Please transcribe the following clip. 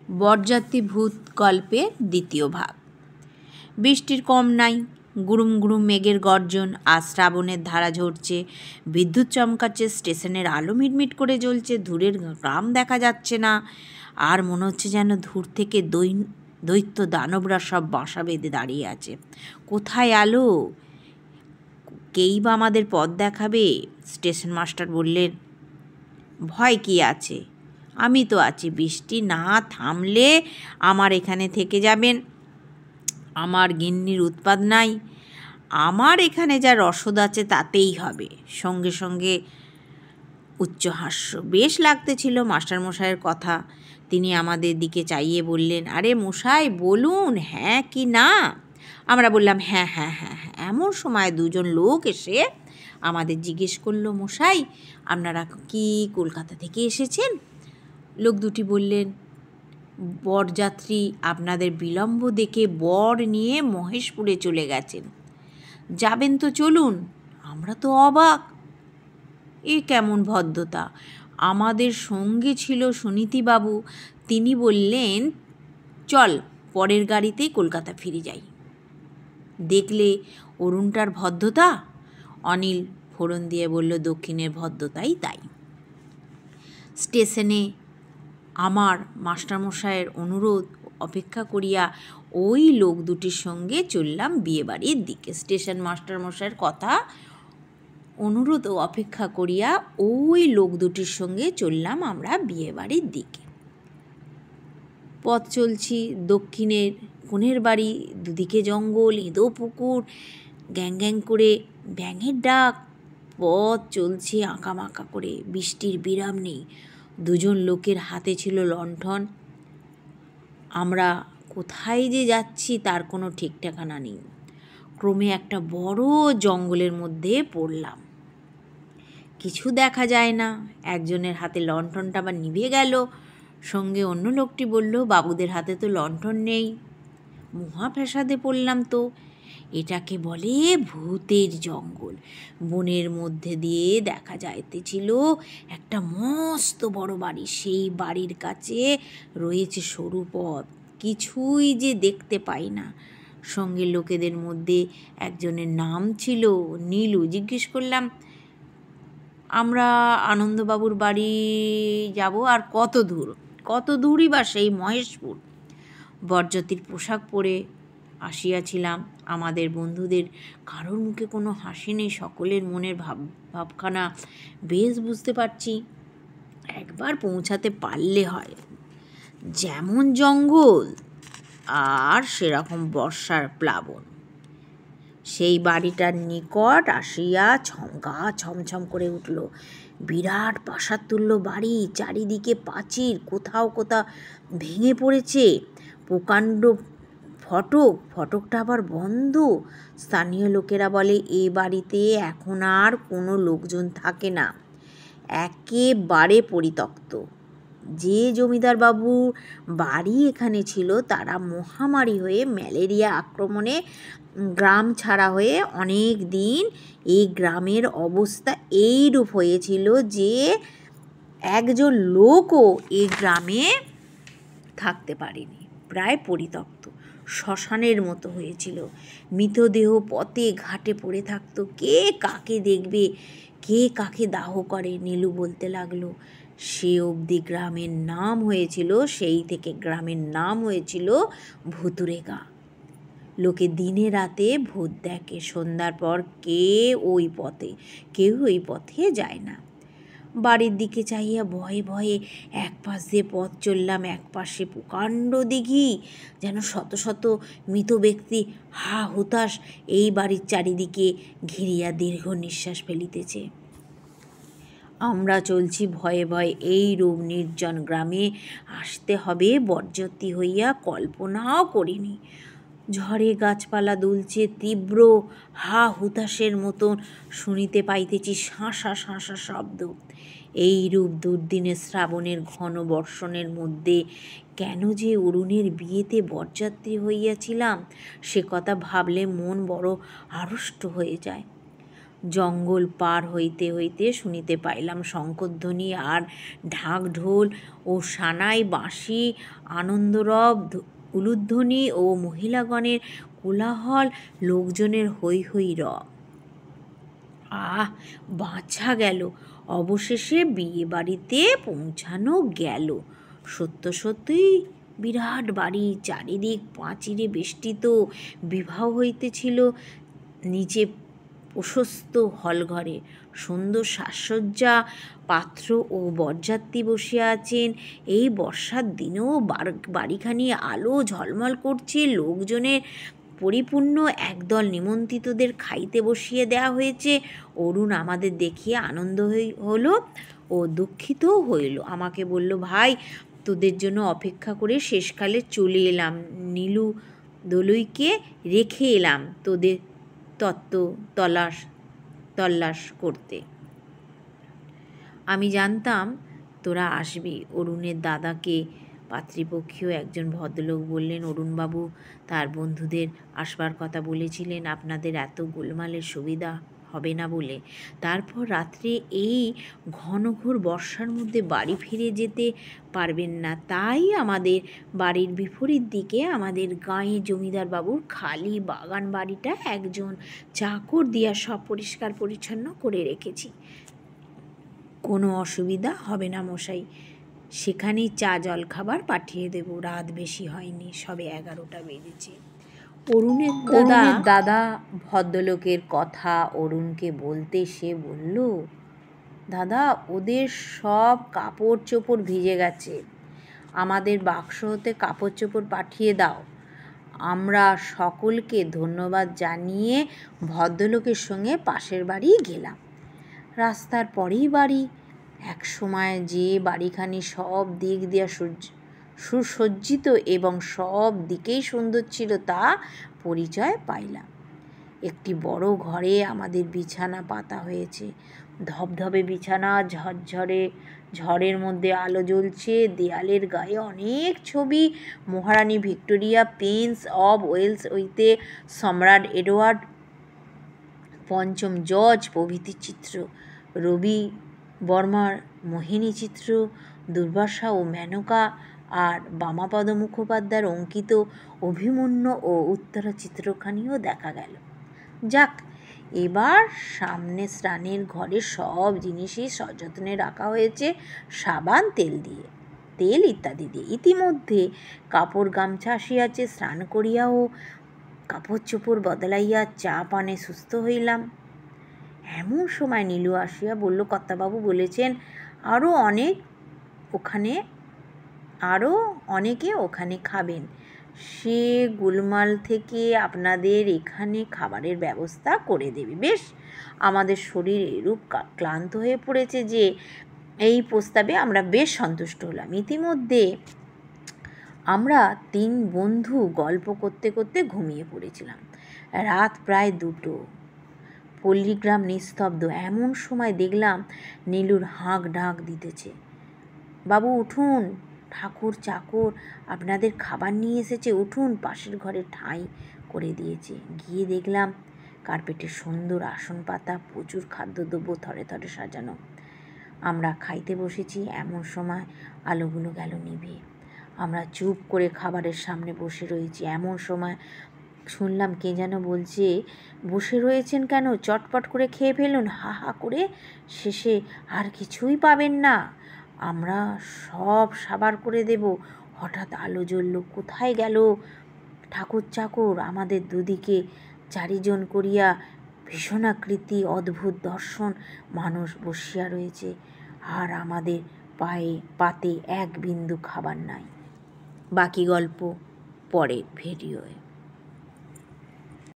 বরযাত্রী ভূত গল্পের দ্বিতীয় ভাগ। বৃষ্টির কম নাই, গুড়ুম গুড়ুম মেঘের গর্জন, আজ শ্রাবণের ধারা ঝরছে, বিদ্যুৎ চমকাচ্ছে, স্টেশনের আলো মিটমিট করে জ্বলছে, দূরের গ্রাম দেখা যাচ্ছে না, আর মনে হচ্ছে যেন দূর থেকে দৈত্য দানবরা সব বাসা বেঁধে দাঁড়িয়ে আছে। কোথায় আলো? কেই বা আমাদের পথ দেখাবে? স্টেশন মাস্টার বললেন, ভয় কি আছে, আমি তো আছি, বৃষ্টি না থামলে আমার এখানে থেকে যাবেন। আমার গিন্নির উৎপাত নাই, আমার এখানে যা রসদ আছে তাতেই হবে। সঙ্গে সঙ্গে উচ্চহাস্য। বেশ লাগতেছিল মাস্টারমশাইয়ের কথা। তিনি আমাদের দিকে চাইয়ে বললেন, আরে মশাই বলুন, হ্যাঁ কি না? আমরা বললাম, হ্যাঁ হ্যাঁ হ্যাঁ হ্যাঁ। এমন সময় দুজন লোক এসে আমাদের জিজ্ঞেস করলো, মশাই আপনারা কি কলকাতা থেকে এসেছেন? লোক দুটি বললেন, বরযাত্রী আপনাদের বিলম্ব দেখে বর নিয়ে মহেশপুরে চলে গেছেন, যাবেন তো চলুন। আমরা তো অবাক, এ কেমন ভদ্রতা। আমাদের সঙ্গে ছিল সুনীতিবাবু, তিনি বললেন, চল পরের গাড়িতেই কলকাতা ফিরে যাই। দেখলে অরুণটার ভদ্রতা? অনিল ফোড়ন দিয়ে বলল, দক্ষিণের ভদ্রতাই তাই। স্টেশনে আমার মাস্টারমশাইয়ের অনুরোধ অপেক্ষা করিয়া ওই লোক দুটির সঙ্গে চললাম বিয়েবাড়ির দিকে। স্টেশন মাস্টারমশাইয়ের কথা অনুরোধ ও অপেক্ষা করিয়া ওই লোক দুটির সঙ্গে চললাম আমরা বিয়েবাড়ির দিকে। পথ চলছি, দক্ষিণের কোণের বাড়ি, দুদিকে জঙ্গল, ইঁদো পুকুর, গ্যাং গ্যাং করে ব্যাঙের ডাক। পথ চলছে আঁকামাঁকা করে, বৃষ্টির বিরাম নেই। দুজন লোকের হাতে ছিল লণ্ঠন। আমরা কোথায় যে যাচ্ছি তার কোনো ঠিক ঠিকানা নেই। ক্রমে একটা বড় জঙ্গলের মধ্যে পড়লাম। কিছু দেখা যায় না। একজনের হাতে লণ্ঠনটা আবার নিভে গেল। সঙ্গে অন্য লোকটি বলল, বাবুদের হাতে তো লণ্ঠন নেই। মহা ফ্যাসাদে পড়লাম তো। এটাকে বলে ভূতের জঙ্গল। বনের মধ্যে দিয়ে দেখা যাইতেছিল একটা মস্ত বড় বাড়ি। সেই বাড়ির কাছে রয়েছে সরু পথ, কিছুই যে দেখতে পাই না। সঙ্গে লোকেদের মধ্যে একজনের নাম ছিল নীলু। জিজ্ঞেস করলাম, আমরা আনন্দবাবুর বাড়ি যাব, আর কত দূরই বা সেই মহেশপুর? বরযাত্রীর পোশাক পরে আসিয়াছিলাম। আমাদের বন্ধুদের কারোর মুখে কোনো হাসি নেই, সকলের মনের ভাবখানা বেশ বুঝতে পারছি। একবার পৌঁছাতে পারলে হয়। যেমন জঙ্গল আর সেরকম বর্ষার প্লাবন। সেই বাড়িটার নিকট আসিয়া গা ছমছম করে উঠল। বিরাট প্রাসাদ তুল্য বাড়ি, চারিদিকে প্রাচীর, কোথাও কোথাও ভেঙে পড়েছে। প্রকাণ্ড ফটকটা আবার বন্ধ। স্থানীয় লোকেরা বলে এ বাড়িতে এখন আর কোনো লোকজন থাকে না, একেবারে পরিত্যক্ত। যে জমিদার বাবুর বাড়ি এখানে ছিল তারা মহামারী হয়ে ম্যালেরিয়া আক্রমণে গ্রাম ছাড়া হয়ে অনেক দিন এই গ্রামের অবস্থা এইরূপ হয়েছিল যে একজন লোকও এই গ্রামে থাকতে পারেনি। প্রায় পরিত্যক্ত, শ্মশানের মতো হয়েছিল। মৃতদেহ পথে ঘাটে পড়ে থাকতো। কে কাকে দেখবে, কে কাকে দাহ করে? নীলু বলতে লাগলো, সে অবধি গ্রামের নাম হয়েছিল, সেই থেকে গ্রামের নাম হয়েছিল ভুতুড়েগা। লোকে দিনে রাতে ভূত দেখে। সন্ধ্যার পর কেউ ওই পথে যায় না। বাড়ির দিকে চাইয়া ভয়ে ভয়ে এক পাশ দিয়ে পথ চললাম। এক পাশে প্রকাণ্ড দিঘি, যেন শত শত মৃত ব্যক্তি হা হুতাশ এই বাড়ির চারিদিকে ঘিরিয়া দীর্ঘ নিঃশ্বাস ফেলিতেছে। আমরা চলছি ভয়ে ভয়ে। এই রূপ নির্জন গ্রামে আসতে হবে বরযাত্রী হইয়া কল্পনাও করিনি। ঝড়ে গাছপালা দুলছে, তীব্র হা হুতাশের মতন শুনিতে পাইতেছি শাঁসা শাঁসা শব্দ। এইরূপ দুর্দিনে শ্রাবণের ঘন বর্ষণের মধ্যে কেন যে অরুণের বিয়েতে বরযাত্রী হইয়াছিলাম সে কথা ভাবলে মন বড় আড়ষ্ট হয়ে যায়। জঙ্গল পার হইতে হইতে শুনিতে পাইলাম শঙ্খধ্বনি আর ঢাক ঢোল ও সানাই বাঁশি আনন্দরব উলুধ্বনি ও মহিলাগণের কোলাহল, লোকজনের হৈ হৈ রব। বাঁচা গেল, অবশেষে বিয়ে বাড়িতে পৌঁছানো গেল। সত্য সত্যই বিরাট বাড়ি, চারিদিক প্রাচীরে বেষ্টিত। বিবাহ হইতেছিল নিচে প্রশস্ত হলঘরে। সুন্দর সাজসজ্জা, পাত্র ও বরযাত্রী বসিয়া আছেন। এই বর্ষার দিনেও বাড়িখানি আলো ঝলমল করছে। লোকজনের পরিপূর্ণ। একদল নিমন্ত্রিতদের খাইতে বসিয়ে দেওয়া হয়েছে। অরুণ আমাদের দেখিয়া আনন্দ হলো ও দুঃখিতও হইল। আমাকে বলল, ভাই, তোদের জন্য অপেক্ষা করে শেষকালে চলে এলাম। নীলু দলুইকে রেখে এলাম তোদের তল্লাশ করতে। আমি জানতাম তোরা আসবি। অরুণের দাদাকে পাত্রীপক্ষীয় একজন ভদ্রলোক বললেন, অরুণবাবু তার বন্ধুদের আসবার কথা বলেছিলেন, আপনাদের এত গোলমালের সুবিধা হবে না বলে। তারপর রাত্রে এই ঘনঘোর বর্ষার মধ্যে বাড়ি ফিরে যেতে পারবেন না, তাই আমাদের বাড়ির বিপরীত দিকে আমাদের গাঁয়ে জমিদার বাবুর খালি বাগান বাড়িটা একজন চাকর দিয়া সব পরিষ্কার পরিচ্ছন্ন করে রেখেছি। কোনো অসুবিধা হবে না মশাই, সেখানেই চা জল খাবার পাঠিয়ে দেব। রাত বেশি হয়নি, সবে 11টা বেজেছে। অরুণের দাদা ভদ্রলোকের কথা অরুণকে বলতে সে বলল, দাদা, ওদের সব কাপড় চোপড় ভিজে গেছে, আমাদের বাক্স হতে কাপড় চোপড় পাঠিয়ে দাও। আমরা সকলকে ধন্যবাদ জানিয়ে ভদ্রলোকের সঙ্গে পাশের বাড়ি গেলাম। রাস্তার পরেই বাড়ি। এক সময় যে বাড়িখানি সব দিক দিয়া সুসজ্জিত এবং সব দিকেই সুন্দর ছিল তা পরিচয় পাইলাম। একটি বড় ঘরে আমাদের বিছানা পাতা হয়েছে। ধবধবে বিছানা, ঝড়ের মধ্যে আলো জ্বলছে। দেয়ালের গায়ে অনেক ছবি, মহারানী ভিক্টোরিয়া, প্রিন্স অব ওয়েলস হইতে সম্রাট এডওয়ার্ড, পঞ্চম জর্জ প্রভৃতি চিত্র, রবি বর্মার মোহিনী চিত্র, দুর্বাসা ও মেনকা আর বামাপদ মুখোপাধ্যায়ের অঙ্কিত অভিমন্যু ও উত্তরা চিত্রখানিও দেখা গেল। যাক, এবার সামনে স্নানের ঘরে সব জিনিসই সযত্নে রাখা হয়েছে, সাবান, তেল ইত্যাদি দিয়ে। ইতিমধ্যে কাপড় গামছা আসিয়াছে। স্নান করিয়াও কাপড় চোপড় বদলাইয়া চা পানে সুস্থ হইলাম। এমন সময় নীলু আসিয়া বলল, কর্তাবাবু বলেছেন আরও অনেকে ওখানে খাবেন। সে গোলমাল থেকে আপনাদের এখানে খাবারের ব্যবস্থা করে দেবে। বেশ, আমাদের শরীর এরূপ ক্লান্ত হয়ে পড়েছে যে এই প্রস্তাবে আমরা বেশ সন্তুষ্ট হলাম। ইতিমধ্যে আমরা 3 বন্ধু গল্প করতে করতে ঘুমিয়ে পড়েছিলাম। রাত প্রায় 2টো। পল্লীগ্রাম নিস্তব্ধ। এমন সময় দেখলাম নীলুর হাঁক ডাক দিতেছে, বাবু উঠুন, ঠাকুর চাকর আপনাদের খাবার নিয়ে এসেছে, উঠুন। পাশের ঘরে ঠাঁই করে দিয়েছে। গিয়ে দেখলাম কার্পেটে সুন্দর আসন পাতা, প্রচুর খাদ্যদ্রব্য থরে থরে সাজানো। আমরা খাইতে বসেছি। এমন সময় আলোগুলো গেল নিভে। আমরা চুপ করে খাবারের সামনে বসে রয়েছি। এমন সময় শুনলাম কে যেন বলছে, বসে রয়েছেন কেন, চটপট করে খেয়ে ফেলুন, হা হা করে, শেষে আর কিছুই পাবেন না, আমরা সব সাবার করে দেব। হঠাৎ আলো জ্বলল। কোথায় গেল ঠাকুর চাকর? আমাদের দুদিকে 4 জন করিয়া ভীষণাকৃতি অদ্ভুত দর্শন মানুষ বসিয়া রয়েছে, আর আমাদের পাতে এক বিন্দু খাবার নাই। বাকি গল্প পরের ভিডিওয়ে।